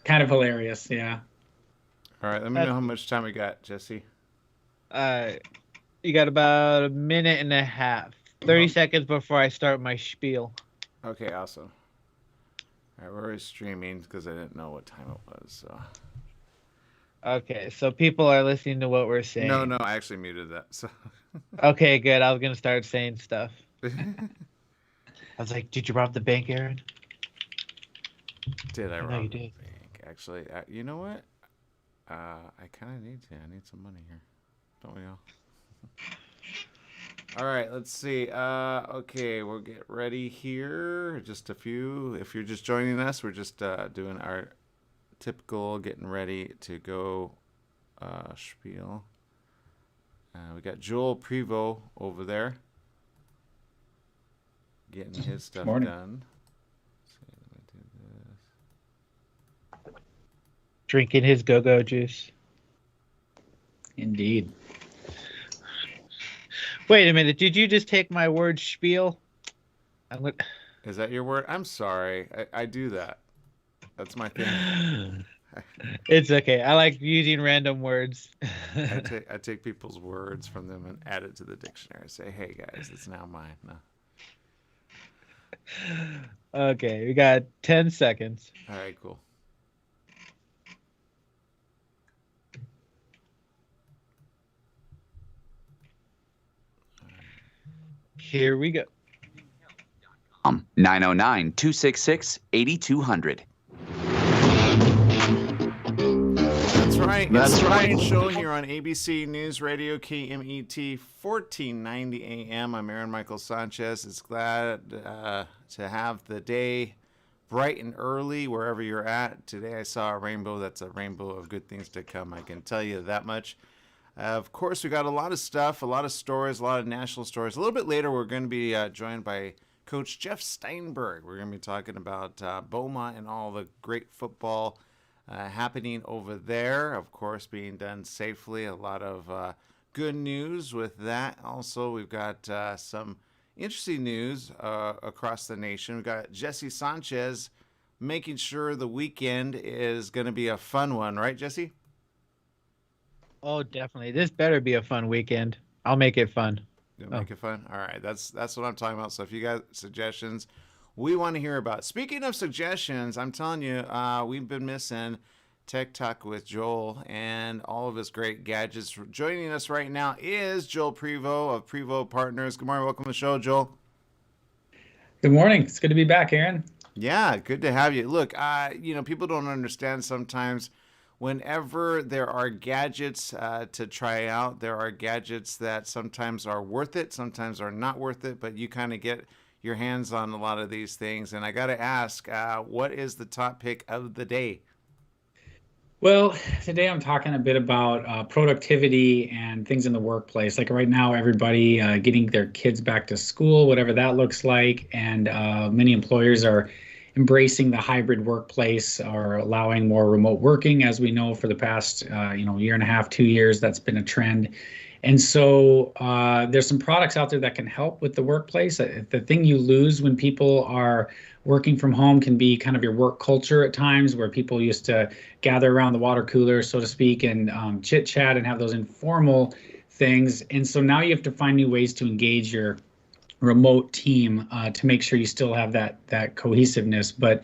Kind of hilarious, yeah. All right, let me know That's how much time we got, Jesse. uh you got about a minute and a half. 30 Oh, seconds before I start my spiel. okay, awesome. All right, we're already streaming because I didn't know what time it was. So Okay, so people are listening to what we're no, no, saying. I actually muted that. So Okay, good. I was gonna start saying stuff. I was like, "Did you rob the bank, Aaron?" did I I know you rob the did. bank? Actually, you know what? I kind of need to. I need some money here, don't we all? All right, let's see. Okay, we'll get ready here. Just a few. If you're just joining us, we're just doing our typical getting ready to go spiel. We got Joel Prevo over there getting his stuff Morning. done. So let me do this. Drinking his go-go juice. Indeed. Wait a minute. Did you just take my word spiel? I'm gonna... Is that your word? I'm sorry. I do that. That's my thing. It's okay. I like using random words. I take people's words from them and add it to the dictionary. Say, hey guys, it's now mine. No. Okay, we got 10 seconds. All right, cool. Here we go. 909-266-8200. That's right. It's That's the right. morning show here on ABC News Radio KMET 1490 AM. I'm Aaron Michael Sanchez. It's glad to have the day bright and early wherever you're at. Today I saw a rainbow. That's a rainbow of good things to come. I can tell you that much. Of course, we got a lot of stuff, a lot of stories, a lot of national stories. A little bit later, we're going to be joined by Coach Jeff Steinberg. We're going to be talking about Beaumont and all the great football happening over there. Of course, being done safely. A lot of good news with that. Also, we've got some interesting news across the nation. We've got Jesse Sanchez making sure the weekend is going to be a fun one, right, Jesse? Oh, definitely. This better be a fun weekend. I'll make it fun. You'll Oh, make it fun. All right, that's what I'm talking about. So if you got suggestions, we want to hear about. Speaking of suggestions, I'm telling you, we've been missing Tech Talk with Joel and all of his great gadgets. Joining us right now is Joel Prevo of Prevo Partners. Good morning, welcome to the show, Joel. Good morning. It's good to be back, Aaron. Yeah, good to have you. Look, people don't understand sometimes. Whenever there are gadgets to try out, there are gadgets that sometimes are worth it, sometimes are not worth it, but you kind of get your hands on a lot of these things. And I got to ask, what is the top pick of the day? Well, today I'm talking a bit about productivity and things in the workplace. Like right now, everybody getting their kids back to school, whatever that looks like, and many employers are embracing the hybrid workplace or allowing more remote working. As we know, for the past year and a half, 2 years, that's been a trend. And so there's some products out there that can help with the workplace. The thing you lose when people are working from home can be kind of your work culture at times, where people used to gather around the water cooler, so to speak, and chit chat and have those informal things. And so now you have to find new ways to engage your remote team to make sure you still have that cohesiveness. But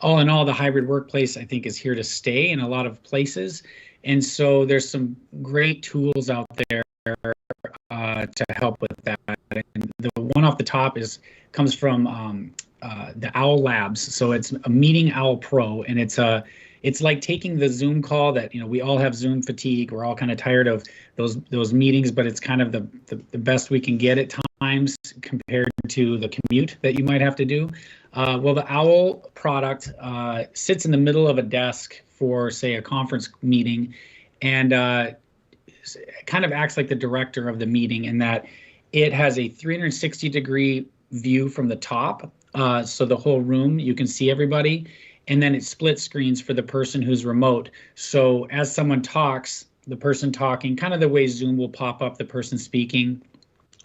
all in all, the hybrid workplace, I think, is here to stay in a lot of places. And so there's some great tools out there to help with that. And the one off the top is comes from the Owl Labs. So it's a Meeting Owl Pro, and it's like taking the Zoom call that we all have Zoom fatigue. We're all kind of tired of those meetings, but it's kind of the best we can get at times compared to the commute that you might have to do. Well, the Owl product sits in the middle of a desk for, say, a conference meeting, and kind of acts like the director of the meeting in that it has a 360-degree view from the top. So the whole room, you can see everybody. And then it split screens for the person who's remote. So as someone talks, the person talking, kind of the way Zoom will pop up the person speaking.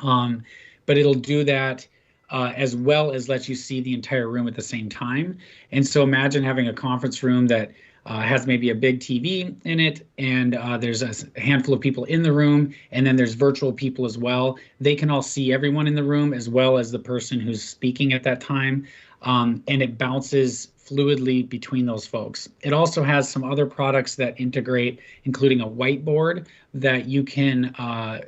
But it'll do that as well as lets you see the entire room at the same time. And so imagine having a conference room that has maybe a big TV in it, and there's a handful of people in the room, and then there's virtual people as well. They can all see everyone in the room as well as the person who's speaking at that time, and it bounces fluidly between those folks. It also has some other products that integrate, including a whiteboard that you can, a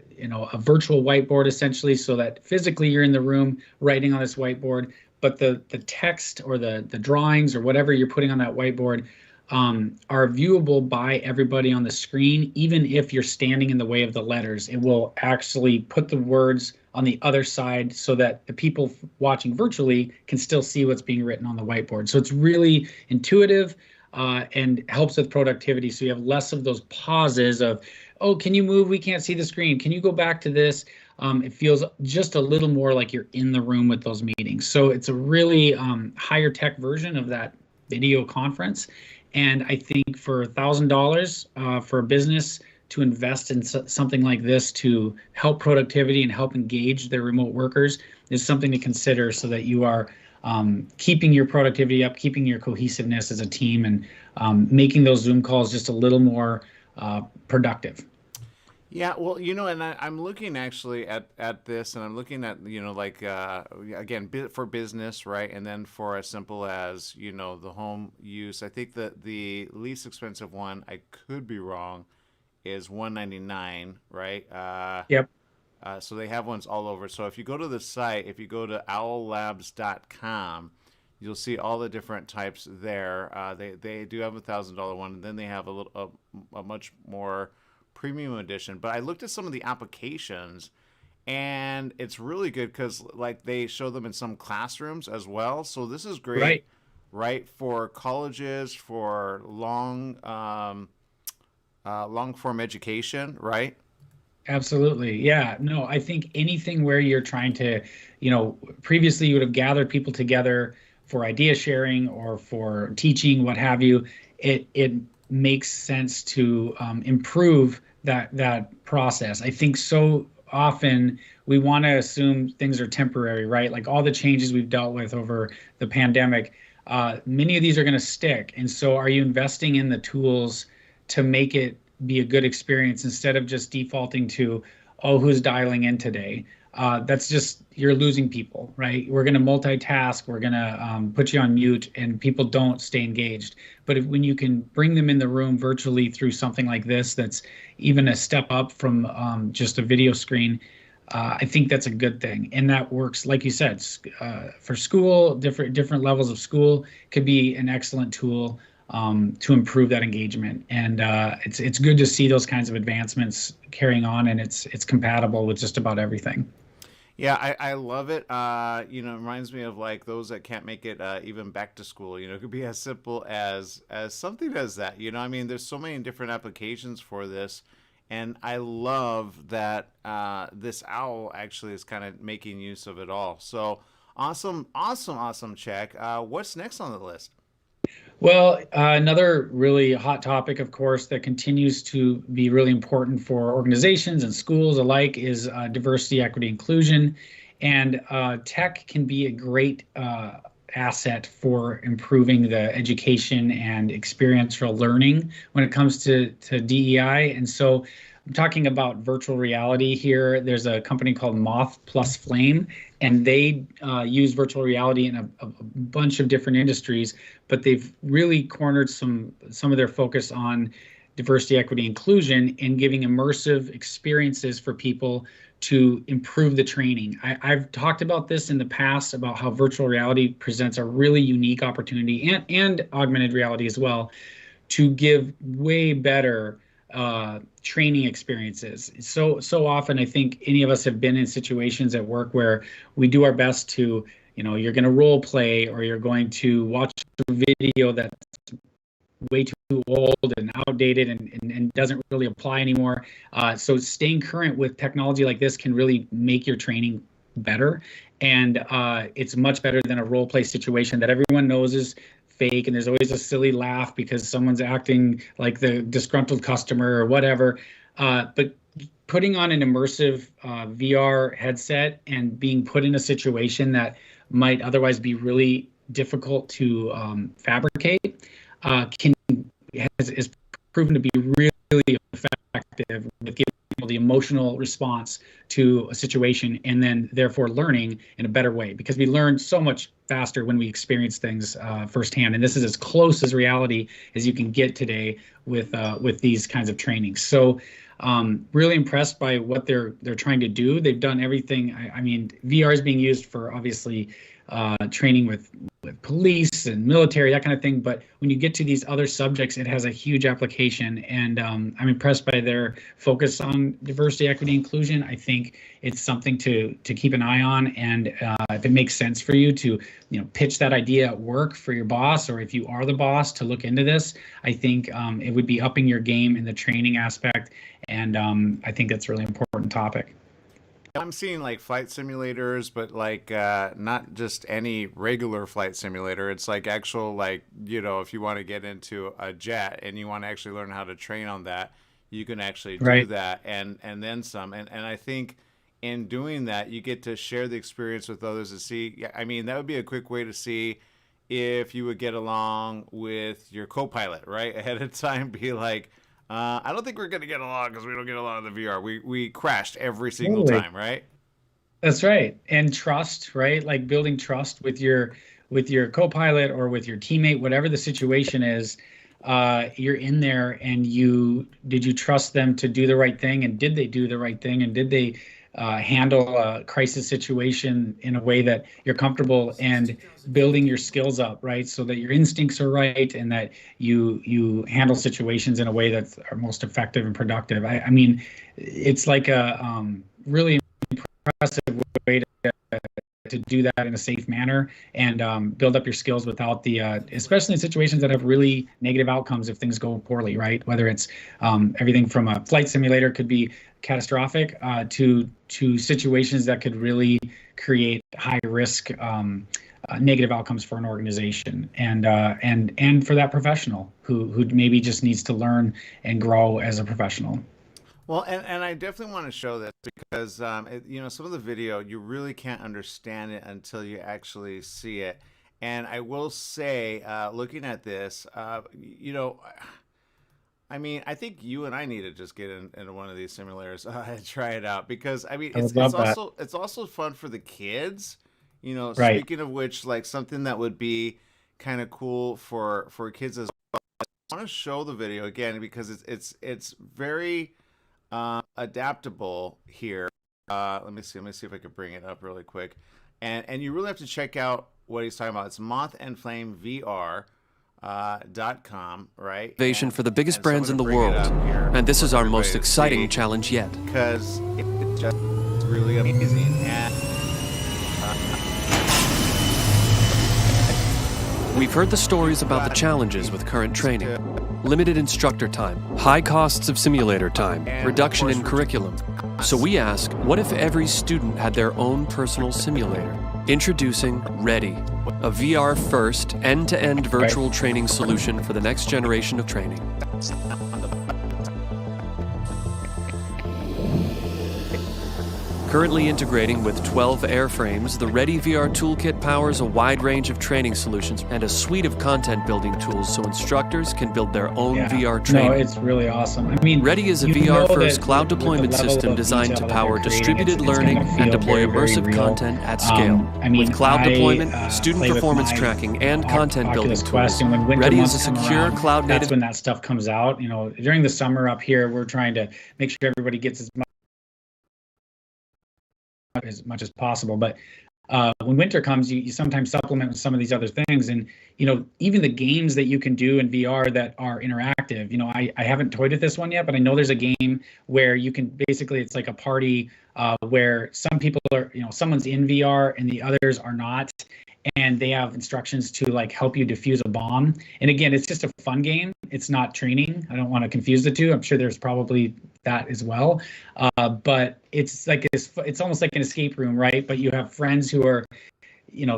virtual whiteboard essentially, so that physically you're in the room writing on this whiteboard, but the text or the drawings or whatever you're putting on that whiteboard are viewable by everybody on the screen, even if you're standing in the way of the letters. It will actually put the words on the other side so that the people watching virtually can still see what's being written on the whiteboard. So it's really intuitive and helps with productivity. So you have less of those pauses of, oh, can you move? We can't see the screen. Can you go back to this? It feels just a little more like you're in the room with those meetings. So it's a really higher tech version of that video conference. And I think for $1,000 for a business to invest in something like this to help productivity and help engage their remote workers is something to consider, so that you are keeping your productivity up, keeping your cohesiveness as a team, and making those Zoom calls just a little more productive. Yeah, well, and I'm looking actually at this, and I'm looking at, like, again, for business, right? And then for as simple as, the home use. I think that the least expensive one, I could be wrong, is $199, right? Yep. So they have ones all over. So if you go to the site, if you go to owllabs.com, you'll see all the different types there. They do have $1,000 one, and then they have a much more premium edition. But I looked at some of the applications, and it's really good because, like, they show them in some classrooms as well. So this is great, right, for colleges, for long form education, right? Absolutely. Yeah. No, I think anything where you're trying to, previously you would have gathered people together for idea sharing or for teaching, what have you. It makes sense to improve that process. I think so often we want to assume things are temporary, right? Like all the changes we've dealt with over the pandemic, many of these are going to stick. And so are you investing in the tools to make it be a good experience instead of just defaulting to, oh, who's dialing in today? That's just, you're losing people, right? We're going to multitask, we're going to put you on mute, and people don't stay engaged. But when you can bring them in the room virtually through something like this, that's even a step up from just a video screen, I think that's a good thing. And that works, like you said, for school, different levels of school could be an excellent tool to improve that engagement. And it's good to see those kinds of advancements carrying on, and it's compatible with just about everything. Yeah, I love it. It reminds me of, like, those that can't make it even back to school. It could be as simple as something as that. I mean, there's so many different applications for this, and I love that this owl actually is kind of making use of it all. So awesome, check. What's next on the list? Well, another really hot topic, of course, that continues to be really important for organizations and schools alike is diversity, equity, inclusion. And tech can be a great asset for improving the education and experiential learning when it comes to DEI. And so I'm talking about virtual reality here. There's a company called Moth Plus Flame, and they use virtual reality in a bunch of different industries, but they've really cornered some of their focus on diversity, equity, inclusion, and giving immersive experiences for people to improve the training. I've talked about this in the past, about how virtual reality presents a really unique opportunity, and augmented reality as well, to give way better training experiences. So often, I think any of us have been in situations at work where we do our best to, you're going to role play, or you're going to watch a video that's way too old and outdated and doesn't really apply anymore. So staying current with technology like this can really make your training better. And it's much better than a role play situation that everyone knows is fake, and there's always a silly laugh because someone's acting like the disgruntled customer or whatever. But putting on an immersive VR headset and being put in a situation that might otherwise be really difficult to fabricate is proven to be really effective with giving people the emotional response to a situation, and then therefore learning in a better way, because we learn so much faster when we experience things firsthand. And this is as close as reality as you can get today with these kinds of trainings. So really impressed by what they're trying to do. They've done everything. I mean, VR is being used for obviously training with police and military, that kind of thing. But when you get to these other subjects, it has a huge application. And I'm impressed by their focus on diversity, equity, inclusion. I think it's something to keep an eye on. And if it makes sense for you to, pitch that idea at work for your boss, or if you are the boss, to look into this, I think it would be upping your game in the training aspect. And I think that's a really important topic. I'm seeing like flight simulators, but like not just any regular flight simulator. It's like actual, like, if you want to get into a jet and you want to actually learn how to train on that, you can actually do that and then some. And I think in doing that, you get to share the experience with others to see. I mean, that would be a quick way to see if you would get along with your co-pilot, right? Ahead of time, be like, I don't think we're going to get along because we don't get along in the VR. We crashed every single time, right? That's right. And trust, right? Like building trust with your co-pilot or with your teammate, whatever the situation is. You're in there, and did you trust them to do the right thing? And did they do the right thing? And did they handle a crisis situation in a way that you're comfortable, and building your skills up, right? So that your instincts are right, and that you handle situations in a way that's most effective and productive. I mean, it's like a really impressive way to do that in a safe manner, and build up your skills without the, especially in situations that have really negative outcomes if things go poorly, right? Whether it's everything from a flight simulator could be catastrophic to situations that could really create high risk negative outcomes for an organization, and for that professional who maybe just needs to learn and grow as a professional. Well, and I definitely want to show this because, some of the video, you really can't understand it until you actually see it. And I will say, looking at this, I mean, I think you and I need to just get into one of these simulators and try it out, because, I mean, it's also fun for the kids, Right. Speaking of which, like something that would be kind of cool for kids as well. I want to show the video again because it's very adaptable here. Let me see if I can bring it up really quick, and you really have to check out what he's talking about. It's mothandflamevr.com, right? Innovation for the biggest brands in the world, and this is our most exciting challenge yet. Because it's just really amazing. And we've heard the stories about the challenges with current training. Limited instructor time, high costs of simulator time, reduction in curriculum. So we ask, what if every student had their own personal simulator? Introducing Ready, a VR-first, end-to-end virtual training solution for the next generation of training. Currently integrating with 12 airframes, the Ready VR Toolkit powers a wide range of training solutions and a suite of content building tools so instructors can build their own VR training. No, it's really awesome. I mean, Ready is a VR-first cloud deployment system designed to power distributed learning and deploy immersive content at scale. With cloud deployment, student performance tracking, and content building tools, Ready is a secure cloud-native... That's when that stuff comes out. During the summer up here, we're trying to make sure everybody gets as much as possible, but when winter comes, you sometimes supplement with some of these other things, and even the games that you can do in VR that are interactive. I haven't toyed with this one yet, but I know there's a game where you can basically, it's like a party where some people are, someone's in VR and the others are not, and they have instructions to like help you defuse a bomb. And again, it's just a fun game. It's not training. I don't want to confuse the two. I'm sure there's probably that as well. But it's almost like an escape room, right? But you have friends who are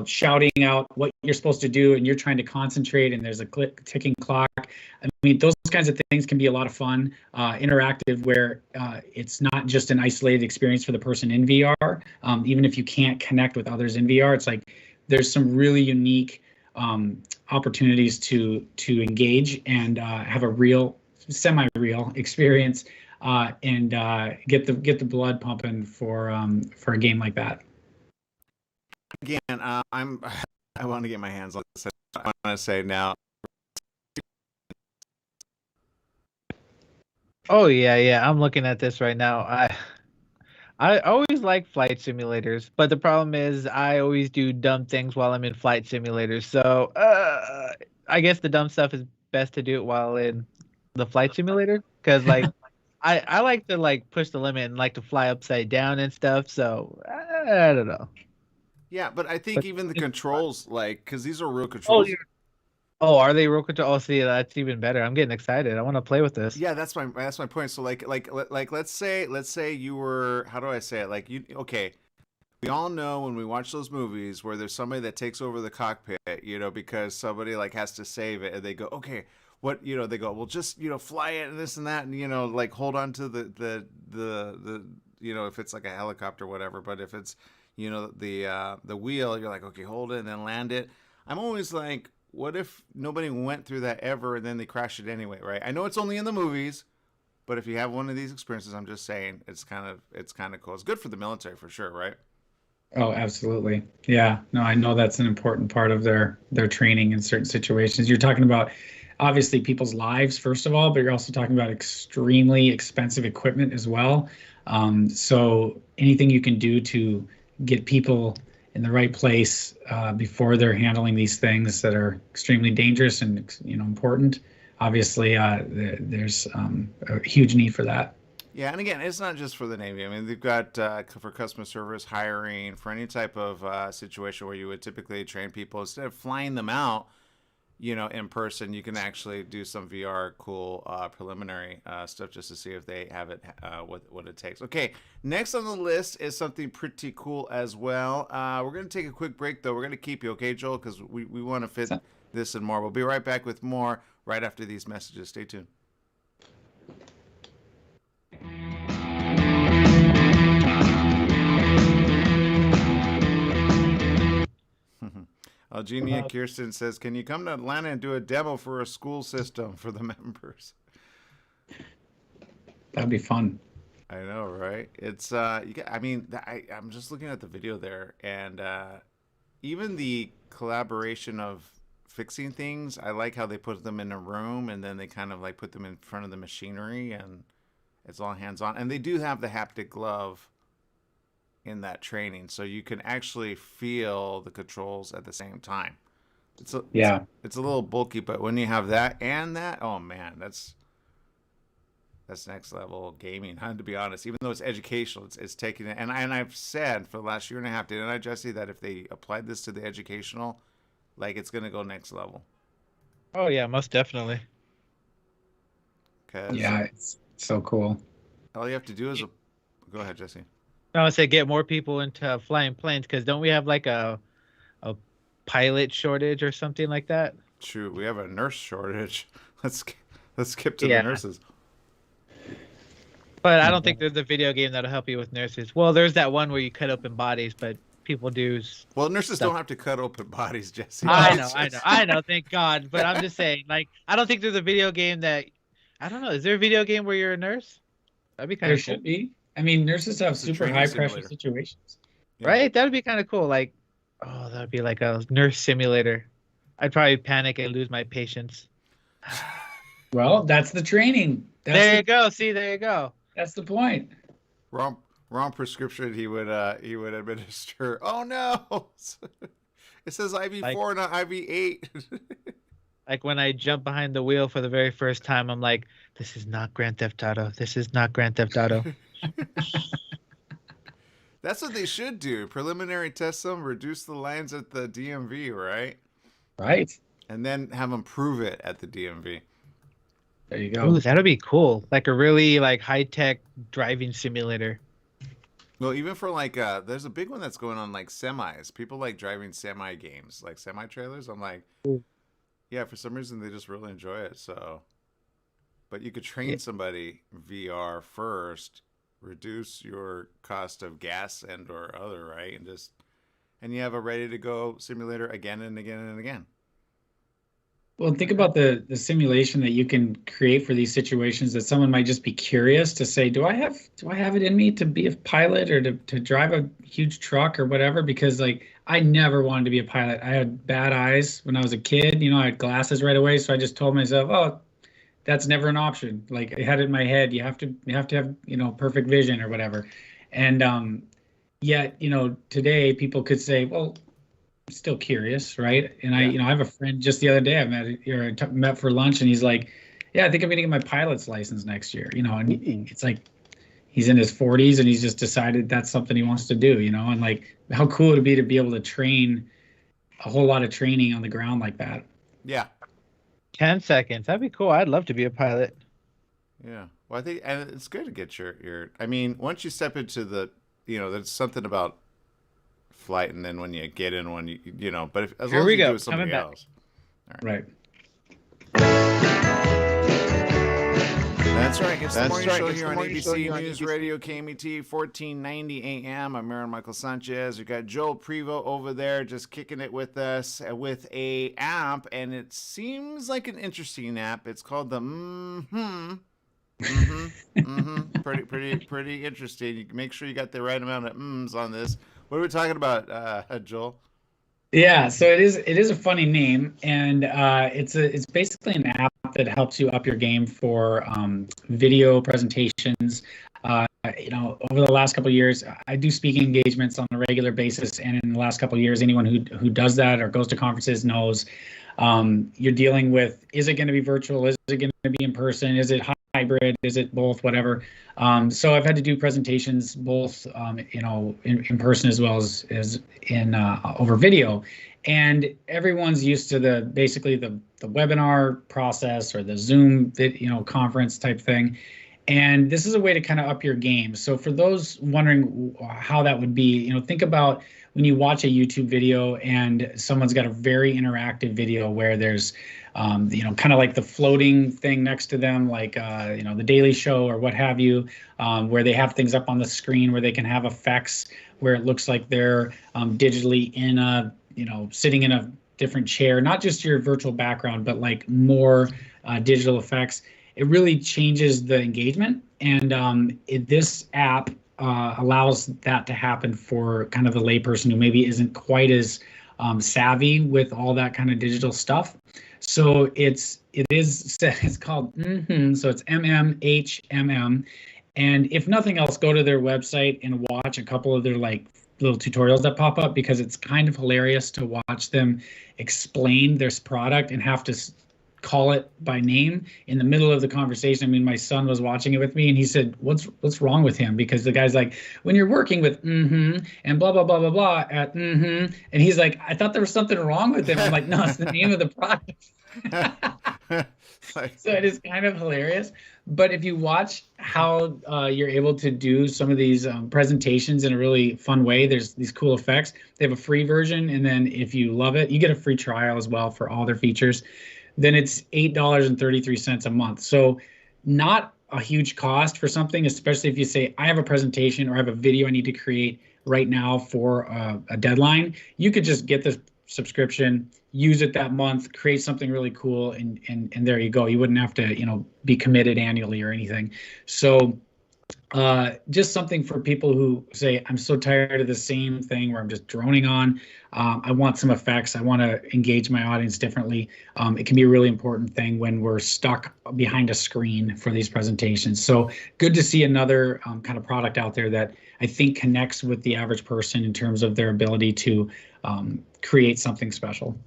shouting out what you're supposed to do, and you're trying to concentrate, and there's a ticking clock. I mean, those kinds of things can be a lot of fun, interactive, where it's not just an isolated experience for the person in VR. Even if you can't connect with others in VR, it's like there's some really unique opportunities to engage and have a real, semi-real experience, and get the blood pumping for a game like that. Again, I want to get my hands on this. I want to say now. Oh yeah. I'm looking at this right now. I always like flight simulators, but the problem is I always do dumb things while I'm in flight simulators. So I guess the dumb stuff is best to do it while in the flight simulator, because like I like to like push the limit and like to fly upside down and stuff. So I don't know. Yeah, but I think even the controls, like, because these are real Oh, controls. oh, are they real control? Oh, see, that's even better. I'm getting excited. I want to play with this. Yeah, that's my point. So like let's say you were, how do I say it? Like, okay, we all know when we watch those movies where there's somebody that takes over the cockpit, because somebody like has to save it, and they go, okay, what, they go, well, just fly it and this and that, and like hold on to the if it's like a helicopter or whatever, but if it's the wheel, you're like, okay, hold it and then land it. I'm always like, what if nobody went through that ever and then they crash it anyway, right? I know it's only in the movies, but if you have one of these experiences, I'm just saying it's kind of cool. It's good for the military for sure, right? Oh, absolutely. Yeah. No, I know that's an important part of their training in certain situations. You're talking about obviously people's lives, first of all, but you're also talking about extremely expensive equipment as well. So anything you can do to get people in the right place before they're handling these things that are extremely dangerous and important. Obviously, there's a huge need for that. Yeah, and again, it's not just for the Navy. I mean, they've got for customer service, hiring, for any type of situation where you would typically train people, instead of flying them out, in person, you can actually do some VR cool preliminary stuff just to see if they have it, what it takes. Okay, next on the list is something pretty cool as well. We're going to take a quick break, though. We're going to keep you, okay, Joel, because we want to fit this and more. We'll be right back with more right after these messages. Stay tuned. Eugenia Kirsten says, can you come to Atlanta and do a demo for a school system for the members? That'd be fun. I know, right? It's I'm just looking at the video there, and even the collaboration of fixing things, I like how they put them in a room and then they kind of like put them in front of the machinery, and it's all hands on. And they do have the haptic glove in that training, so you can actually feel the controls at the same time. It's a little bulky, but when you have that and that, oh man, that's next level gaming, huh, to be honest. Even though it's educational, it's taking it. And I've said for the last year and a half, didn't I, Jesse, that if they applied this to the educational, like, it's gonna go next level. Oh yeah, most definitely. Yeah, it's so cool. All you have to do is go ahead, Jesse. I would say get more people into flying planes, because don't we have like a pilot shortage or something like that? True, we have a nurse shortage. Let's skip to the nurses. But I don't think there's a video game that'll help you with nurses. Well, there's that one where you cut open bodies, but people do. Well, nurses don't have to cut open bodies, Jesse. I know. Thank God. But I'm just saying, like, I don't think there's a video game that. I don't know. Is there a video game where you're a nurse? That'd be kind of cool. There should be. I mean, nurses have super high pressure situations. Yeah. Right? That would be kind of cool. Like, oh, that would be like a nurse simulator. I'd probably panic and lose my patience. Well, that's the training. There you go. See, there you go. That's the point. Wrong prescription he would administer. Oh no. It says IV4, not IV8. Like when I jump behind the wheel for the very first time, I'm like, this is not Grand Theft Auto. This is not Grand Theft Auto. That's what they should do. Preliminary test them, reduce the lines at the DMV, right? Right. And then have them prove it at the DMV. There you go. Ooh, that'd be cool. Like a really like high-tech driving simulator. Well, even for like, there's a big one that's going on like semis. People like driving semi games, like semi trailers. I'm like, yeah, for some reason they just really enjoy it. So, but you could Yeah. train somebody VR first, reduce your cost of gas and or other, right? And you have a ready to go simulator again and again and again. Well, think about the simulation that you can create for these situations that someone might just be curious to say, do I have it in me to be a pilot or to drive a huge truck or whatever? Because like I never wanted to be a pilot. I had bad eyes when I was a kid. I had glasses right away, so I just told myself, oh, that's never an option. Like I had it in my head, you have to have, perfect vision or whatever. And yet, today people could say, well, still curious, right? And Yeah. I have a friend just the other day I met for lunch, and he's like, "Yeah, I think I'm gonna get my pilot's license next year." And it's like he's in his 40s and he's just decided that's something he wants to do. And like how cool it'd be to be able to train a whole lot of training on the ground like that. Yeah. 10 seconds. That'd be cool. I'd love to be a pilot. Yeah. Well, I think, and it's good to get your. I mean, once you step into there's something about flight, and then when you get in one, but as Here long as we you do it go. with Coming somebody back. else. Right. That's right. It's the morning show It's here the on morning show ABC here on News ABC. Radio KMET 1490 AM. I'm Aaron Michael Sanchez. We've got Joel Prevo over there just kicking it with us with a app, and it seems like an interesting app. It's called the Pretty interesting. You can make sure you got the right amount of on this. What are we talking about, Joel? Yeah, so it is a funny name, and it's basically an app that helps you up your game for video presentations. Over the last couple of years, I do speaking engagements on a regular basis, and in the last couple of years, anyone who does that or goes to conferences knows you're dealing with, is it going to be virtual? Is it going to be in person? Is it hybrid? Is it both? Whatever. So I've had to do presentations both, in person as well as in over video, and everyone's used to basically the webinar process or the Zoom conference type thing. And this is a way to kind of up your game. So for those wondering how that would be, think about when you watch a YouTube video and someone's got a very interactive video where there's, kind of like the floating thing next to them, like, The Daily Show or what have you, where they have things up on the screen where they can have effects where it looks like they're digitally in sitting in a different chair, not just your virtual background, but like more digital effects. It really changes the engagement, and this app allows that to happen for kind of the layperson who maybe isn't quite as savvy with all that kind of digital stuff. So it's called so it's MMHMM, and if nothing else, go to their website and watch a couple of their like little tutorials that pop up, because it's kind of hilarious to watch them explain this product and have to call it by name in the middle of the conversation. I mean, my son was watching it with me and he said, what's wrong with him? Because the guy's like, when you're working with and blah, blah, blah, blah, blah at and he's like, I thought there was something wrong with him. I'm like, no, it's the name of the product. So it is kind of hilarious. But if you watch how you're able to do some of these presentations in a really fun way, there's these cool effects. They have a free version, and then if you love it, you get a free trial as well for all their features. Then it's $8.33 a month. So not a huge cost for something, especially if you say, I have a presentation or I have a video I need to create right now for a deadline. You could just get the subscription, use it that month, create something really cool, and there you go. You wouldn't have to, be committed annually or anything. So just something for people who say, I'm so tired of the same thing where I'm just droning on. I want some effects. I want to engage my audience differently. It can be a really important thing when we're stuck behind a screen for these presentations. So good to see another kind of product out there that I think connects with the average person in terms of their ability to create something special.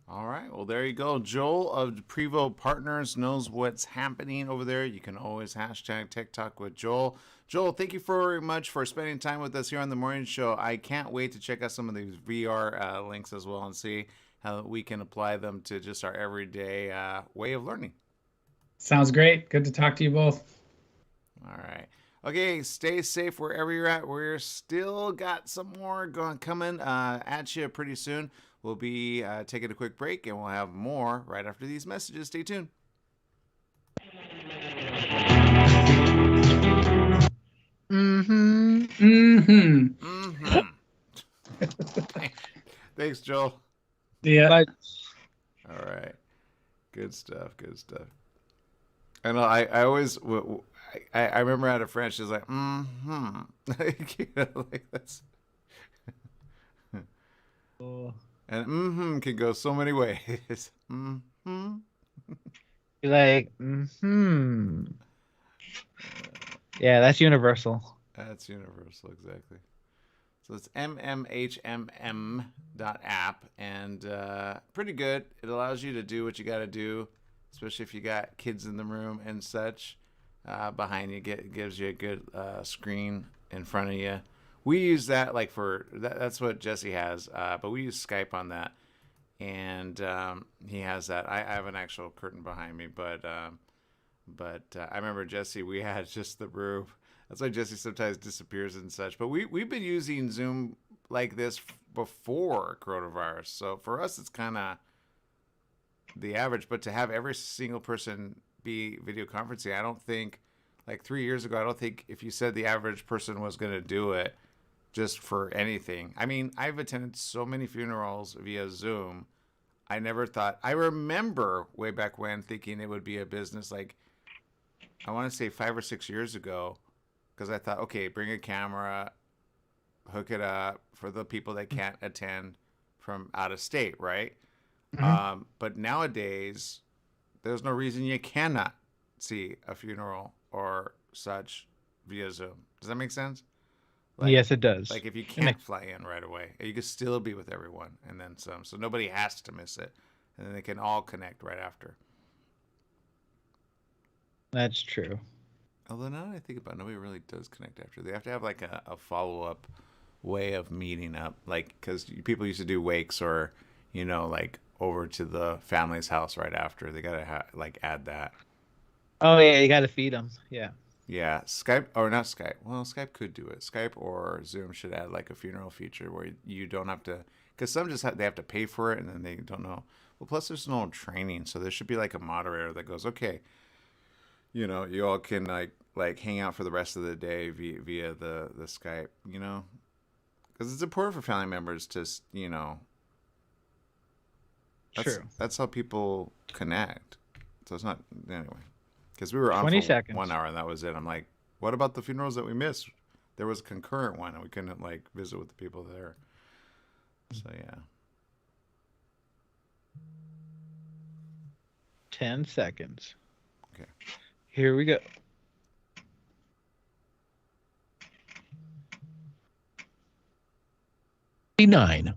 All right. Well, there you go. Joel of Prevo Partners knows what's happening over there. You can always hashtag TikTok with Joel. Joel, thank you very much for spending time with us here on the morning show. I can't wait to check out some of these VR links as well and see how we can apply them to just our everyday way of learning. Sounds great. Good to talk to you both. All right. Okay, stay safe wherever you're at. We're still got some more coming at you pretty soon. We'll be taking a quick break, and we'll have more right after these messages. Stay tuned. Mm-hmm. Mm-hmm. Thanks, Joel. Yeah. But All right. Good stuff. Good stuff. I know. I always I remember out of French. She's like, like, you know, like that's and can go so many ways. like, yeah, that's universal. That's universal, exactly. So it's mmhmm.app, and pretty good. It allows you to do what you got to do, especially if you got kids in the room and such. Behind you, gives you a good screen in front of you. We use that like for that's what Jesse has, but we use Skype on that, and he has that. I have an actual curtain behind me, but I remember Jesse. We had just the room. That's why Jesse sometimes disappears and such. But we've been using Zoom like this before coronavirus, so for us it's kind of the average. But to have every single person be video conferencing, I don't think, like 3 years ago, I don't think if you said the average person was going to do it just for anything. I mean, I've attended so many funerals via Zoom. I never thought, I remember way back when thinking it would be a business, like I want to say 5 or 6 years ago, because I thought, okay, bring a camera, hook it up for the people that can't attend from out of state, right? But nowadays, there's no reason you cannot see a funeral or such via Zoom. Does that make sense? Like, Yes, it does. Like if you can't fly in right away, you can still be with everyone and then some. So nobody has to miss it. And then they can all connect right after. That's true. Although now that I think about it, nobody really does connect after. They have to have like a follow-up way of meeting up. Like, because people used to do wakes or, you know, like over to the family's house right after. They got to like add that. Oh, yeah, you got to feed them. Yeah. Yeah, Skype, or not Skype. Well, Skype could do it. Skype or Zoom should add like a funeral feature where you don't have to, because some just they have to pay for it and then they don't know. Well, plus there's no training, so there should be like a moderator that goes, okay, you know, you all can like hang out for the rest of the day via the Skype, you know, because it's important for family members to, you know. True. That's how people connect. So it's not anyway. Because we were on 20 for seconds. 1 hour and that was it. I'm like, what about the funerals that we missed? There was a concurrent one and we couldn't like visit with the people there. So yeah. 10 seconds. Okay. Here we go. Nine.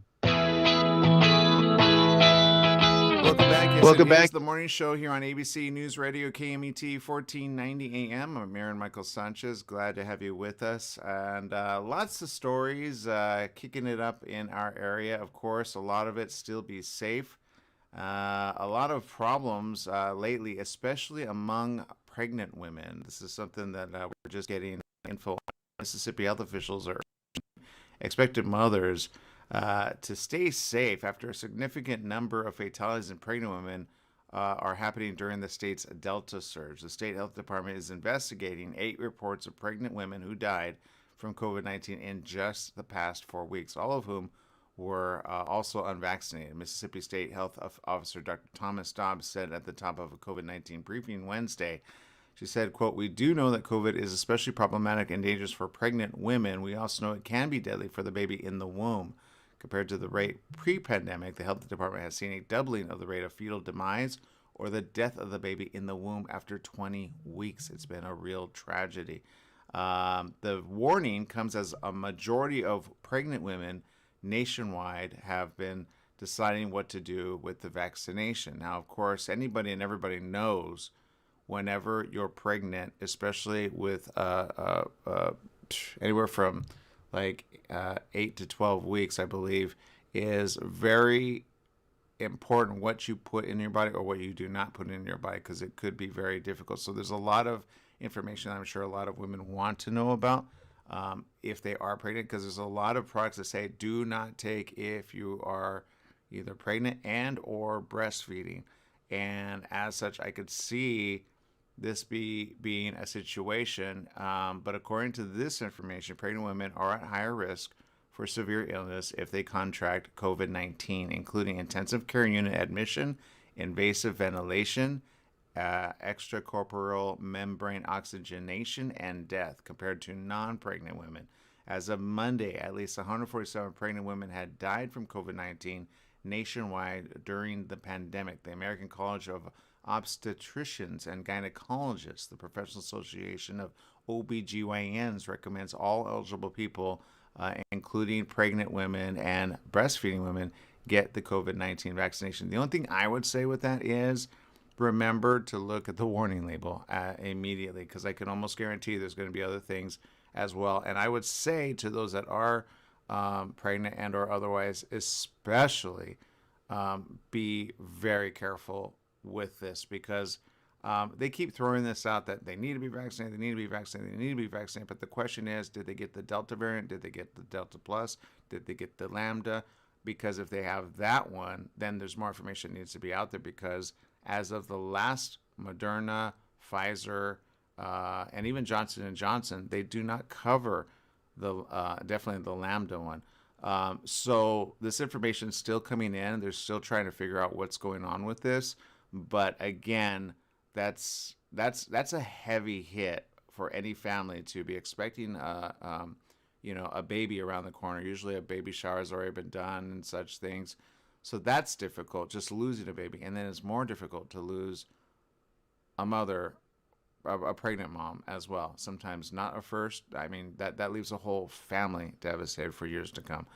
Welcome back. It's the morning show here on ABC News Radio KMET 1490 AM. I'm Aaron Michael Sanchez. Glad to have you with us. And lots of stories kicking it up in our area. Of course, a lot of it still be safe. A lot of problems lately, especially among pregnant women. This is something that we're just getting info on. Mississippi health officials are expected mothers to stay safe after a significant number of fatalities in pregnant women are happening during the state's Delta surge. The state health department is investigating 8 reports of pregnant women who died from COVID-19 in just the past 4 weeks, all of whom were also unvaccinated. Mississippi State Health Officer Dr. Thomas Dobbs said at the top of a COVID-19 briefing Wednesday, she said, quote, "We do know that COVID is especially problematic and dangerous for pregnant women. We also know it can be deadly for the baby in the womb. Compared to the rate pre-pandemic, the health department has seen a doubling of the rate of fetal demise or the death of the baby in the womb after 20 weeks. It's been a real tragedy. The warning comes as a majority of pregnant women nationwide have been deciding what to do with the vaccination. Now, of course, anybody and everybody knows whenever you're pregnant, especially with anywhere from like 8 to 12 weeks, I believe, is very important what you put in your body or what you do not put in your body, because it could be very difficult. So there's a lot of information that I'm sure a lot of women want to know about if they are pregnant, because there's a lot of products that say do not take if you are either pregnant and or breastfeeding. And as such, I could see this being a situation. But according to this information, pregnant women are at higher risk for severe illness if they contract COVID-19, including intensive care unit admission, invasive ventilation, extracorporeal membrane oxygenation, and death, compared to non-pregnant women. As of Monday, at least 147 pregnant women had died from COVID-19 nationwide during the pandemic. The American College of Obstetricians and Gynecologists, the Professional Association of OBGYNs, recommends all eligible people, including pregnant women and breastfeeding women, get the COVID-19 vaccination. The only thing I would say with that is remember to look at the warning label immediately, because I can almost guarantee there's going to be other things as well. And I would say to those that are pregnant and or otherwise, especially be very careful with this, because they keep throwing this out that they need to be vaccinated, they need to be vaccinated, they need to be vaccinated. But the question is, did they get the Delta variant? Did they get the Delta Plus? Did they get the Lambda? Because if they have that one, then there's more information that needs to be out there, because as of the last Moderna, Pfizer, and even Johnson & Johnson, they do not cover the definitely the Lambda one. So this information is still coming in. They're still trying to figure out what's going on with this. But again, that's a heavy hit for any family to be expecting a baby around the corner. Usually a baby shower has already been done and such things. So that's difficult, just losing a baby. And then it's more difficult to lose a mother, a pregnant mom as well. Sometimes not a first. I mean, that leaves a whole family devastated for years to come.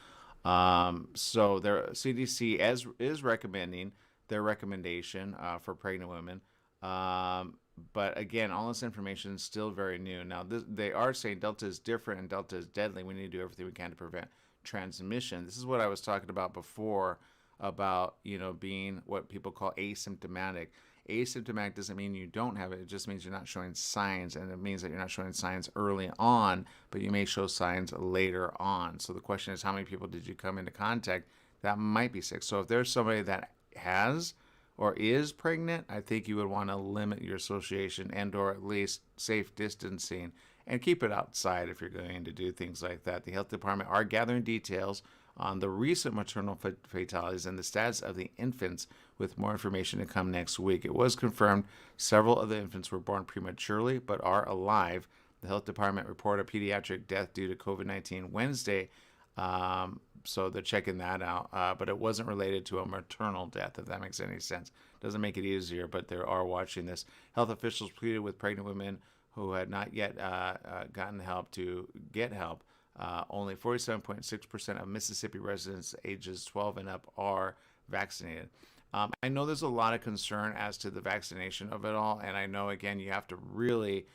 So their CDC is recommending their recommendation for pregnant women. But again, all this information is still very new. Now, they are saying Delta is different and Delta is deadly. We need to do everything we can to prevent transmission. This is what I was talking about before, about being what people call asymptomatic. Asymptomatic doesn't mean you don't have it. It just means you're not showing signs, and it means that you're not showing signs early on, but you may show signs later on. So the question is, how many people did you come into contact that might be sick? So if there's somebody that has or is pregnant, I think you would want to limit your association and or at least safe distancing, and keep it outside if you're going to do things like that. The health department are gathering details on the recent maternal fatalities and the status of the infants, with more information to come next week. It was confirmed several of the infants were born prematurely but are alive. The health department reported a pediatric death due to COVID-19 Wednesday, so they're checking that out. But it wasn't related to a maternal death, if that makes any sense. Doesn't make it easier, but they are watching this. Health officials pleaded with pregnant women who had not yet gotten help to get help. Only 47.6% of Mississippi residents ages 12 and up are vaccinated. I know there's a lot of concern as to the vaccination of it all, and I know, again, you have to really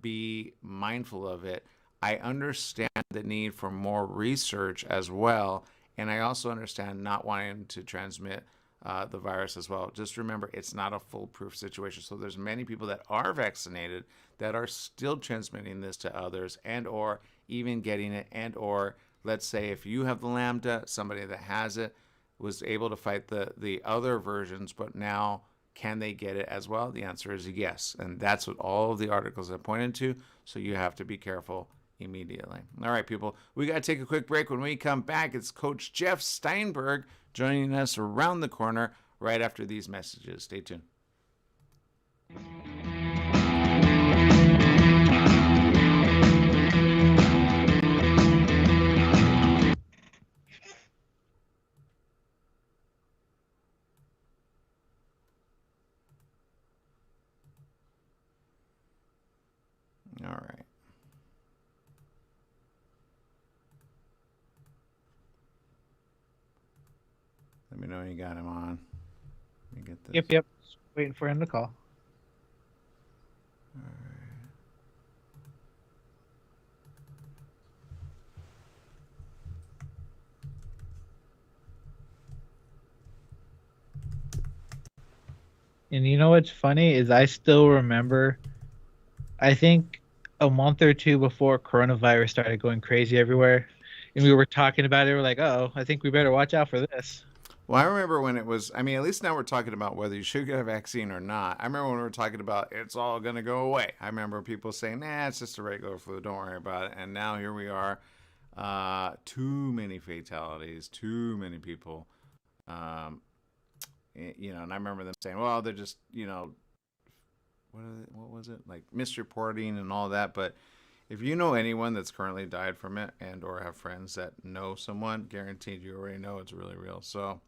be mindful of it. I understand the need for more research as well, and I also understand not wanting to transmit the virus as well. Just remember, it's not a foolproof situation. So there's many people that are vaccinated that are still transmitting this to others, and or even getting it, and or let's say if you have the Lambda, somebody that has it was able to fight the other versions, but now can they get it as well? The answer is yes, and that's what all of the articles have pointed to. So you have to be careful immediately. All right, people, we got to take a quick break. When we come back, it's Coach Jeff Steinberg joining us around the corner right after these messages. Stay tuned. All right. Let me know when you got him on. Let me get this. Yep. Just waiting for him to call. All right. And you know what's funny is I still remember, I think a month or two before coronavirus started going crazy everywhere, and we were talking about it. We're like, oh, I think we better watch out for this. Well, I remember when it was, I mean, at least now we're talking about whether you should get a vaccine or not. I remember when we were talking about it's all going to go away. I remember people saying, nah, it's just a regular flu. Don't worry about it. And now here we are. Too many fatalities, too many people. Um, and I remember them saying, well, they're just, what was it? Like misreporting and all that. But if you know anyone that's currently died from it and or have friends that know someone, guaranteed you already know it's really real. So,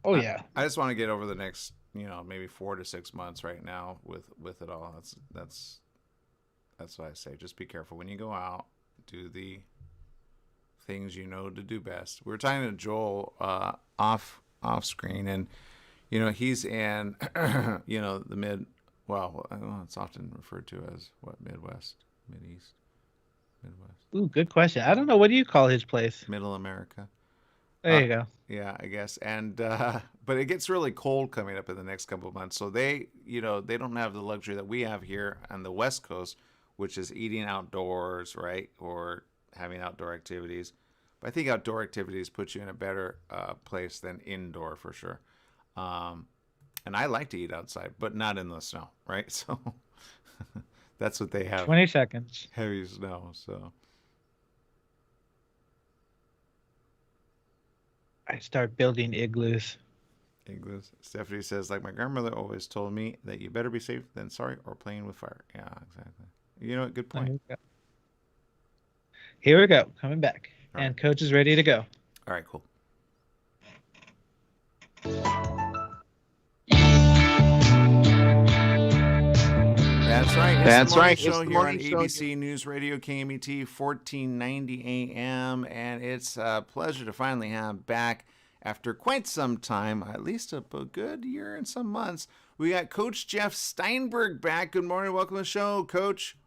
Oh yeah. I just want to get over the next, maybe 4 to 6 months right now with it all. That's what I say. Just be careful when you go out. Do the things you know to do best. We were talking to Joel off screen, and he's in the mid. Well, it's often referred to as what, Midwest, Mideast, Midwest, Ooh, good question. I don't know. What do you call his place? Middle America. There you go. Yeah, I guess. And but it gets really cold coming up in the next couple of months. So they don't have the luxury that we have here on the West Coast, which is eating outdoors, right? Or having outdoor activities. But I think outdoor activities put you in a better place than indoor for sure. And I like to eat outside, but not in the snow, right? So that's what they have. 20 seconds. Heavy snow, so. I start building igloos. Igloos. Stephanie says, like my grandmother always told me that you better be safe than sorry or playing with fire. Yeah, exactly. You know what? Good point. Here we go. Coming back. All and right. Coach is ready to go. All right, cool. That's right. That's right. Show It's the here morning on show. ABC News Radio KMET 1490 AM, and it's a pleasure to finally have back after quite some time, at least a good year and some months. We got Coach Jeff Steinberg back. Good morning. Welcome to the show, Coach.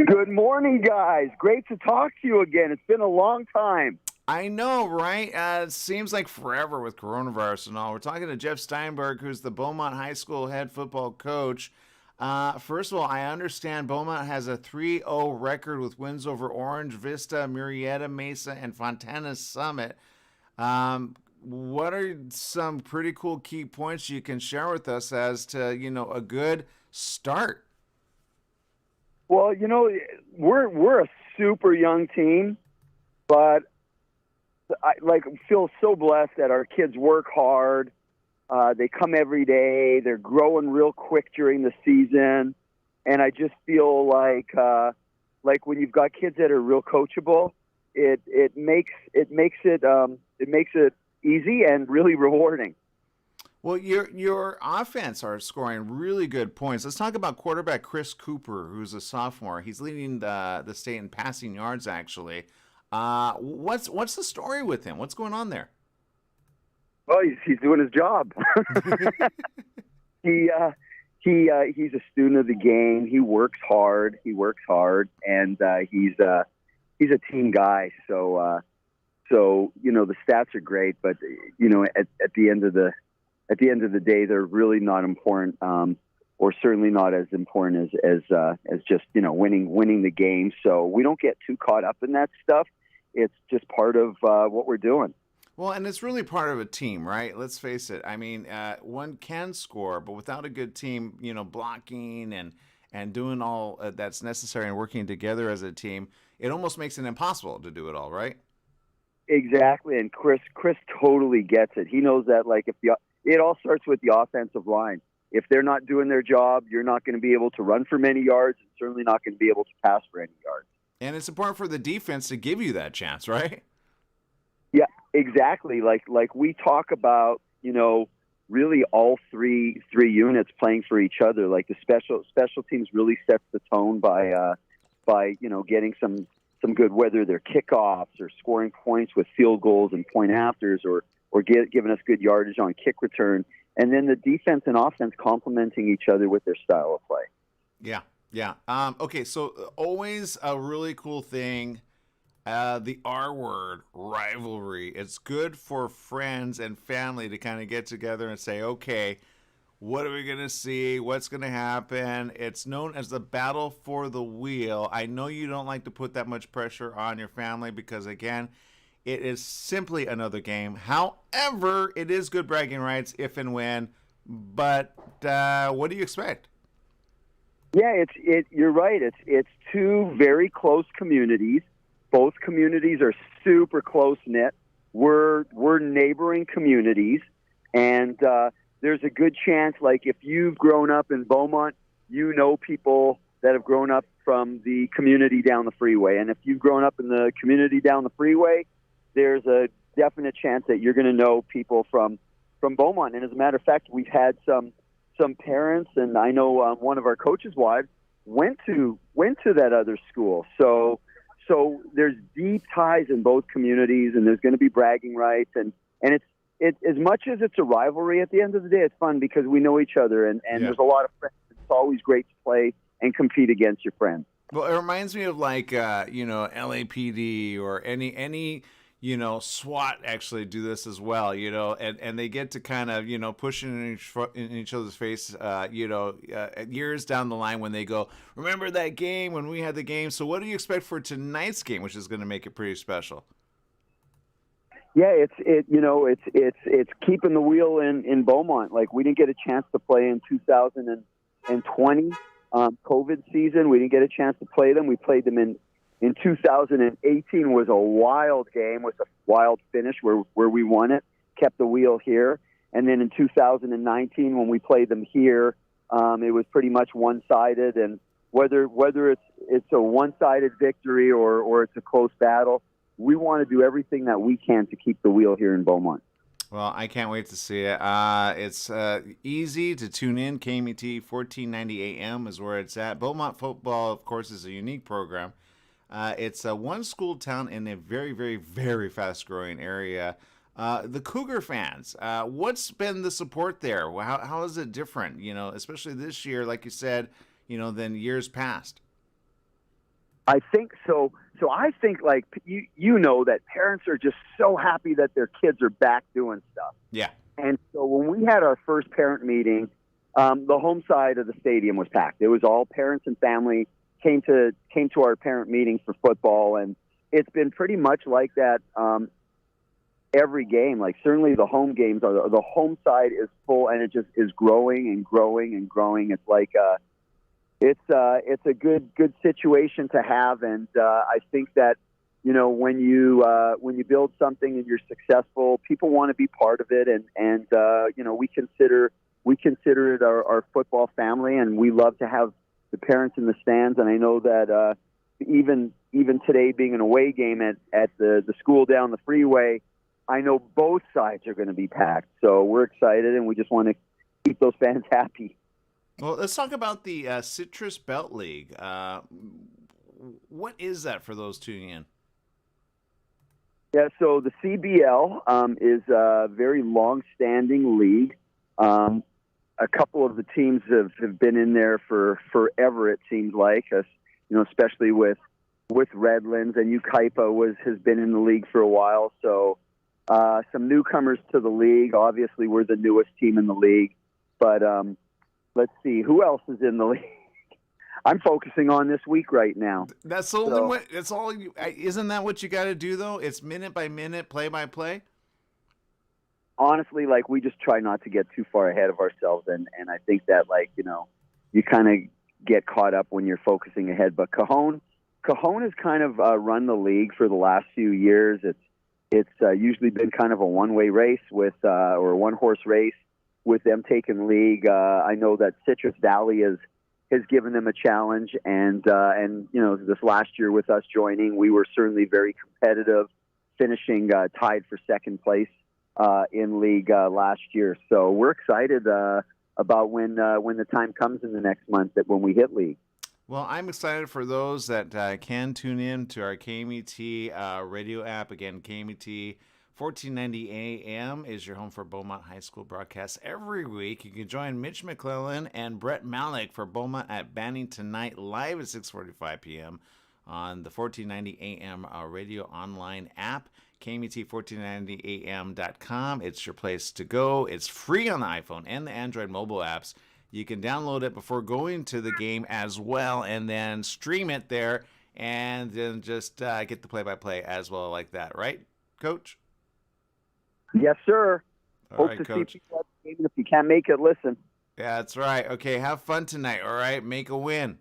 Good morning, guys. Great to talk to you again. It's been a long time. I know, right? It seems like forever with coronavirus and all. We're talking to Jeff Steinberg, who's the Beaumont High School head football coach. First of all, I understand Beaumont has a 3-0 record with wins over Orange Vista, Murrieta Mesa, and Fontana Summit. What are some pretty cool key points you can share with us as to, a good start? Well, we're a super young team, but I feel so blessed that our kids work hard. They come every day. They're growing real quick during the season, and I just feel like when you've got kids that are real coachable, it makes it easy and really rewarding. Well, your offense are scoring really good points. Let's talk about quarterback Chris Cooper, who's a sophomore. He's leading the state in passing yards, actually. What's the story with him? What's going on there? Well, he's doing his job. He's a student of the game. He works hard, and he's a team guy. So the stats are great, but at the end of the day, they're really not important, or certainly not as important as just winning the game. So we don't get too caught up in that stuff. It's just part of what we're doing. Well, and it's really part of a team, right? Let's face it. I mean, one can score, but without a good team, blocking and doing all that's necessary and working together as a team, it almost makes it impossible to do it all, right? Exactly, and Chris totally gets it. He knows that, it all starts with the offensive line. If they're not doing their job, you're not going to be able to run for many yards, and certainly not going to be able to pass for any yards. And it's important for the defense to give you that chance, right? Yeah, exactly. Like we talk about, really all three units playing for each other. Like the special teams really sets the tone by getting some good, whether they're kickoffs or scoring points with field goals and point afters, or giving us good yardage on kick return, and then the defense and offense complementing each other with their style of play. Yeah. Okay, so always a really cool thing. The R word, rivalry. It's good for friends and family to kind of get together and say, okay, What are we going to see? What's going to happen? It's known as the battle for the wheel. I know you don't like to put that much pressure on your family because, again, it is simply another game. However, it is good bragging rights if and when. But what do you expect? Yeah, you're right. It's two very close communities. Both communities are super close knit. We're neighboring communities, and there's a good chance, like if you've grown up in Beaumont, you know people that have grown up from the community down the freeway, and if you've grown up in the community down the freeway, there's a definite chance that you're going to know people from Beaumont. And as a matter of fact, we've had some parents, and I know one of our coaches' wives went to that other school. So there's deep ties in both communities, and there's going to be bragging rights, and it's as much as it's a rivalry. At the end of the day, it's fun because we know each other, and there's a lot of friends. It's always great to play and compete against your friends. Well, it reminds me of like LAPD or any SWAT actually do this as well, and they get to kind of, push in each other's face, years down the line when they go, remember that game when we had the game? So what do you expect for tonight's game, which is going to make it pretty special? Yeah, it's keeping the wheel in Beaumont. Like, we didn't get a chance to play in 2020 COVID season. We didn't get a chance to play them. We played them in 2018. Was a wild game with a wild finish where we won it, kept the wheel here. And then in 2019, when we played them here, it was pretty much one-sided. And whether it's a one-sided victory or it's a close battle, we want to do everything that we can to keep the wheel here in Beaumont. Well, I can't wait to see it. It's easy to tune in. KMET 1490 AM is where it's at. Beaumont football, of course, is a unique program. It's a one-school town in a very, very, very fast-growing area. The Cougar fans, what's been the support there? How is it different, especially this year, like you said, than years past? I think so. So I think, like, that parents are just so happy that their kids are back doing stuff. Yeah. And so when we had our first parent meeting, the home side of the stadium was packed. It was all parents and family came to our parent meetings for football, and it's been pretty much like that every game. Like, certainly the home games the home side is full, and it just is growing and growing and growing. It's like it's a good situation to have, and I think that when you build something and you're successful, people want to be part of it, and we consider it our football family, and we love to have the parents in the stands. And I know that even today, being an away game at the school down the freeway, I know both sides are going to be packed. So we're excited, and we just want to keep those fans happy. Well, let's talk about the Citrus Belt League. What is that for those tuning in? Yeah, so the CBL is a very long-standing league. A couple of the teams have been in there for forever, it seems like, especially with Redlands, and Ukaipa has been in the league for a while. So some newcomers to the league. Obviously, we're the newest team in the league, but let's see who else is in the league. I'm focusing on this week right now. That's the only way. That's all. Isn't that what you got to do though? It's minute by minute, play by play. Honestly, like, we just try not to get too far ahead of ourselves, and I think that, like, you kind of get caught up when you're focusing ahead. But Cajon has kind of run the league for the last few years. It's usually been kind of a one-way race or a one-horse race with them taking league. I know that Citrus Valley has given them a challenge, and this last year with us joining, we were certainly very competitive, finishing tied for second place in league last year. So we're excited about when the time comes in the next month when we hit league. Well, I'm excited for those that can tune in to our KMET radio app. Again, KMET 1490 AM is your home for Beaumont High School broadcasts every week. You can join Mitch McClellan and Brett Malik for Beaumont at Banning tonight, live at 6:45 p.m. on the 1490 AM radio online app, KMET1490am.com. It's your place to go. It's free on the iPhone and the Android mobile apps. You can download it before going to the game as well, and then stream it there, and then just get the play-by-play as well like that. Right, Coach? Yes, sir. All Hope right, to Coach. see people at the game. If you can't make it, listen. Yeah, that's right. Okay, have fun tonight, all right? Make a win.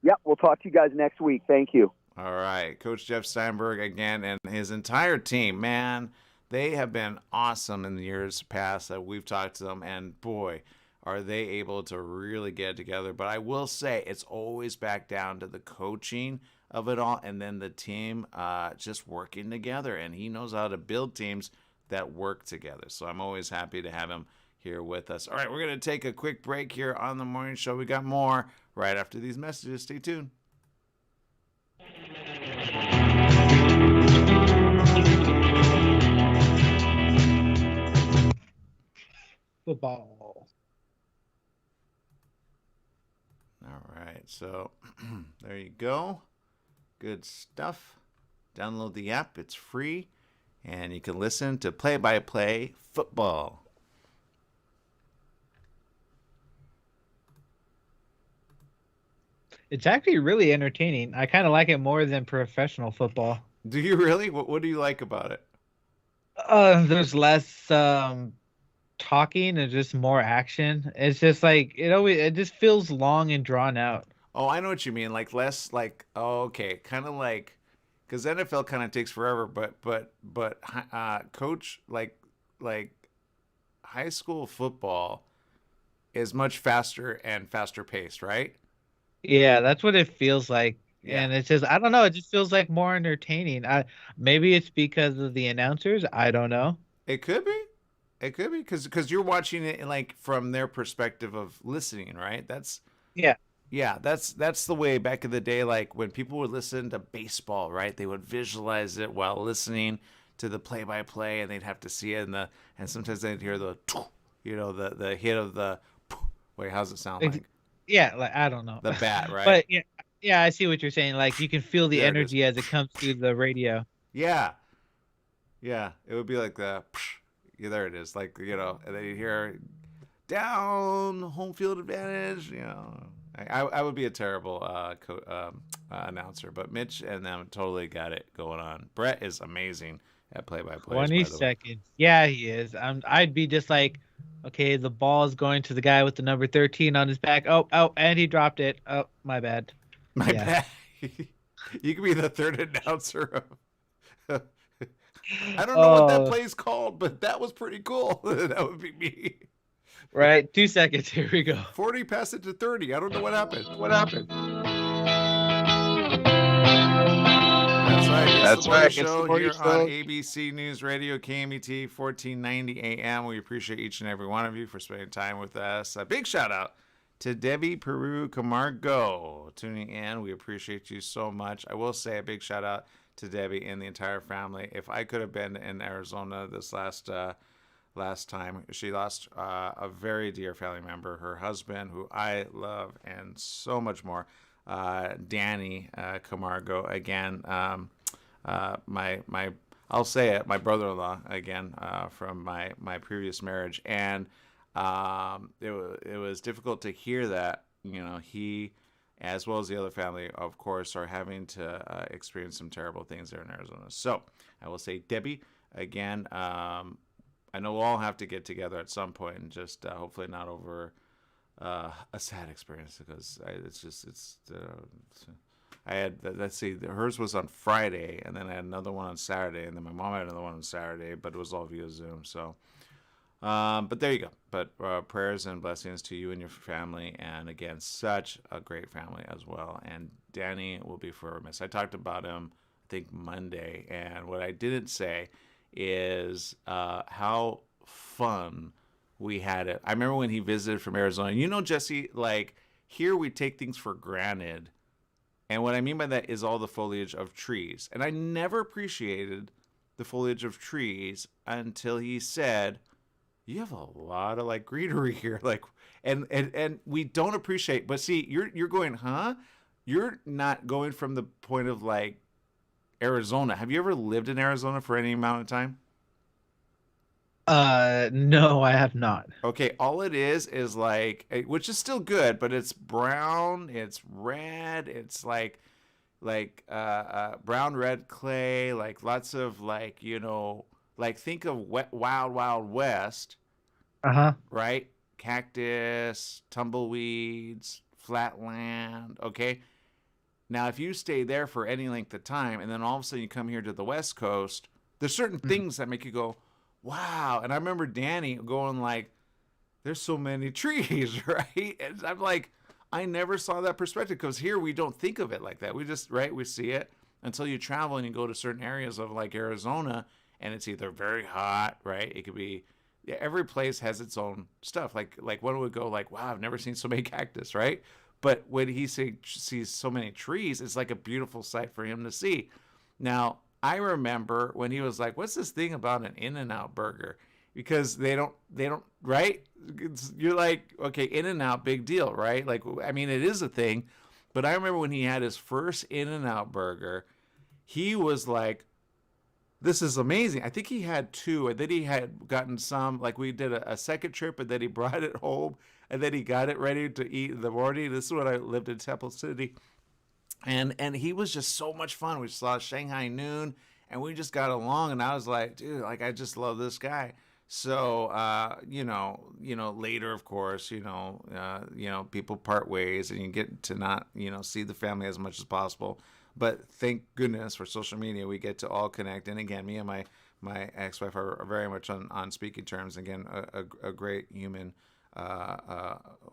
Yep, we'll talk to you guys next week. Thank you. All right, Coach Jeff Steinberg again, and his entire team, man, they have been awesome in the years past that we've talked to them, and boy, are they able to really get it together. But I will say it's always back down to the coaching of it all, and then the team just working together, and he knows how to build teams that work together. So I'm always happy to have him here with us. All right, we're going to take a quick break here on the morning show. We got more right after these messages. Stay tuned. Football. All right, so there you go. Good stuff. Download the app. It's free, and you can listen to play-by-play football. It's actually really entertaining. I kind of like it more than professional football. Do you really? What do you like about it? There's less talking and just more action. It's just like it just feels long and drawn out. Oh, I know what you mean. Like less like, oh, okay, kind of like, because NFL kind of takes forever. But coach, like high school football is much faster and faster paced, right? Yeah, that's what it feels like. Yeah. And it's just I don't know, it just feels like more entertaining. Maybe it's because of the announcers. I don't know. It could be. It could be because you're watching it like from their perspective of listening, right? Yeah. Yeah, that's the way back in the day, like when people would listen to baseball, right? They would visualize it while listening to the play-by-play, and they'd have to see it, and sometimes they'd hear the, the hit of the. Wait, how's it sound like? Yeah, like I don't know. The bat, right? But yeah, I see what you're saying. Like you can feel the There it energy as it comes through the radio. Yeah, it would be like the. Yeah, there it is. Like and then you hear down home field advantage. I would be a terrible announcer, but Mitch and them totally got it going on. Brett is amazing at play-by-play. 20 seconds. Yeah, he is. I'd be just like, okay, the ball is going to the guy with the number 13 on his back. Oh, and he dropped it. Oh, my bad. My bad. You could be the third announcer of. I don't know what that play's called, but that was pretty cool. That would be me. Right, 2 seconds. Here we go. 40 passed it to 30. I don't know what happened. That's right. That's right. It's the morning show here on ABC News Radio, KMET 1490 AM. We appreciate each and every one of you for spending time with us. A big shout out to Debbie Peru Camargo tuning in. We appreciate you so much. I will say a big shout out to Debbie and the entire family. If I could have been in Arizona this last time, she lost a very dear family member, her husband, who I love, and so much more. Danny Camargo again. I'll say it, my brother-in-law again from my previous marriage, and it was difficult to hear that. He, as well as the other family, of course, are having to experience some terrible things there in Arizona. So I will say, Debbie, again, I know we'll all have to get together at some point, and just hopefully not over a sad experience, because I had, let's see, hers was on Friday, and then I had another one on Saturday, and then my mom had another one on Saturday, but it was all via Zoom. So, but there you go. But prayers and blessings to you and your family, and again, such a great family as well. And Danny will be forever missed. I talked about him, I think, Monday, and what I didn't say is how fun we had it. I remember when he visited from Arizona. Jesse, like, here we take things for granted. And what I mean by that is all the foliage of trees. And I never appreciated the foliage of trees until he said, you have a lot of like greenery here. Like, and we don't appreciate, but see, you're going, huh? you're not going from the point of like Arizona. Have you ever lived in Arizona for any amount of time? No, I have not. Okay, all it is like, which is still good, but it's brown, it's red, it's like brown red clay, like lots of like, like think of Wild Wild West, Uh-huh. right? Cactus, tumbleweeds, flat land. Okay. Now, if you stay there for any length of time and then all of a sudden you come here to the West Coast, there's certain Mhm. things that make you go, wow. And I remember Danny going like, there's so many trees, right? And I'm like, I never saw that perspective because here we don't think of it like that. We just, right, we see it until you travel and you go to certain areas of like Arizona and it's either very hot, right? It could be, yeah, every place has its own stuff. Like one would go like, wow, I've never seen so many cactus, right? But when he sees so many trees, it's like a beautiful sight for him to see. Now, I remember when he was like, what's this thing about an In-N-Out burger? Because they don't, right? You're like, okay, In-N-Out, big deal, right? Like, I mean, it is a thing. But I remember when he had his first In-N-Out burger, he was like, this is amazing. I think he had two, and then he had gotten some. Like we did a second trip, and then he brought it home, and then he got it ready to eat in the morning. This is when I lived in Temple City, and he was just so much fun. We saw Shanghai Noon, and we just got along. And I was like, dude, like I just love this guy. So later, of course, people part ways, and you get to not, see the family as much as possible. But thank goodness for social media, we get to all connect. And again, me and my ex-wife are very much on speaking terms. Again, a great human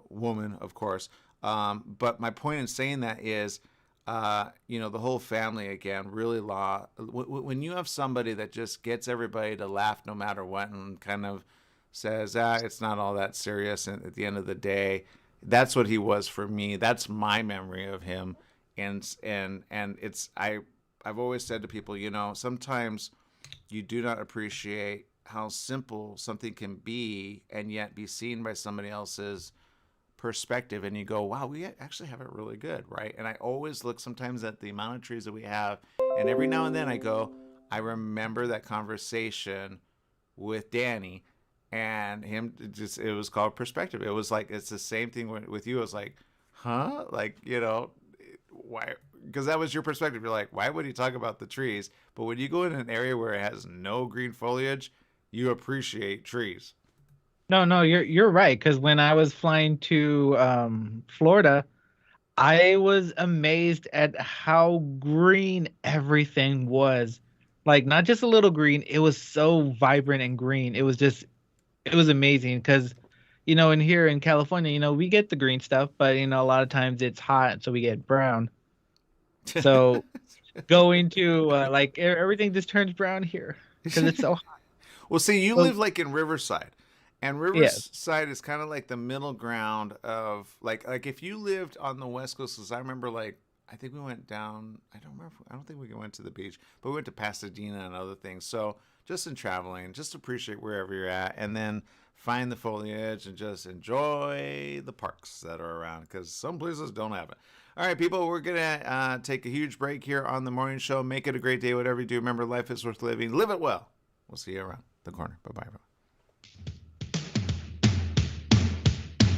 woman, of course. But my point in saying that is, the whole family again really when you have somebody that just gets everybody to laugh no matter what and kind of says, it's not all that serious. And at the end of the day, that's what he was for me. That's my memory of him. And I've always said to people, sometimes you do not appreciate how simple something can be and yet be seen by somebody else's perspective, and you go, wow, we actually have it really good, right? And I always look sometimes at the amount of trees that we have, and every now and then I go, I remember that conversation with Danny and him. It was called perspective. It was like, it's the same thing with you. It was like, huh? Like, why? Because that was your perspective. You're like, why would he talk about the trees? But when you go in an area where it has no green foliage, you appreciate trees. No, you're right. Because when I was flying to Florida, I was amazed at how green everything was. Like not just a little green, it was so vibrant and green. It was amazing because, in here in California, we get the green stuff, but a lot of times it's hot, so we get brown. So going to everything just turns brown here because it's so hot. Well, see, you So live like in Riverside, and yes. Riverside is kind of like the middle ground of like if you lived on the West Coast, because I remember like I think we went down. I don't remember. I don't think we went to the beach, but we went to Pasadena and other things. So just in traveling, just appreciate wherever you're at, and then find the foliage and just enjoy the parks that are around because some places don't have it. All right, people, we're gonna take a huge break here on the morning show. Make it a great day, whatever you do. Remember, life is worth living. Live it well. We'll see you around the corner. Bye bye, everyone.